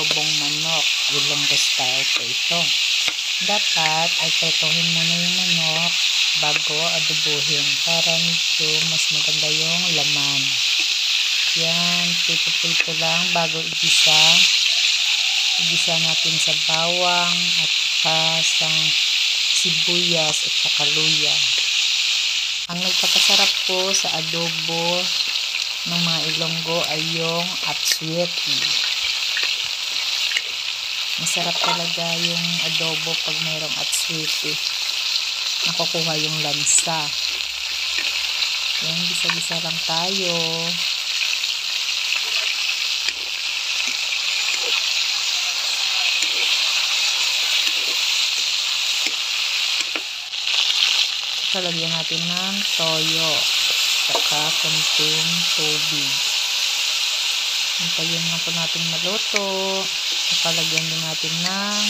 adobong manok. Ilonggo style po ito. Dapat ay pretohin muna yung manok bago adobohin para medyo mas maganda yung laman. Yan, prito-prito lang bago igisa. Igisa natin sa bawang at sa sibuyas at saka luya. Ang nagpapasarap po sa adobo ng mga Ilonggo ay yung atsueti. Masarap talaga yung adobo pag mayroong atsueti. Nakukuha yung lansa. Yan, gisa-gisa lang tayo. Lagyan natin ng toyo saka konting tubig. Hintayin lang po natin maluto. Lagyan din natin ng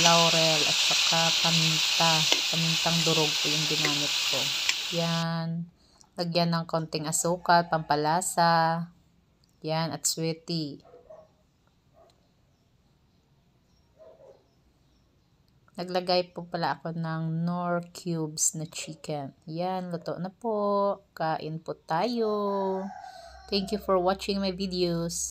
laurel at saka pamintang durog po yung ginamit ko. Yan, lagyan ng konting asukal pampalasa. Yan, at sweety. Naglagay po pala ako ng Knorr cubes na chicken. Yan, luto na po. Kain po tayo. Thank you for watching my videos.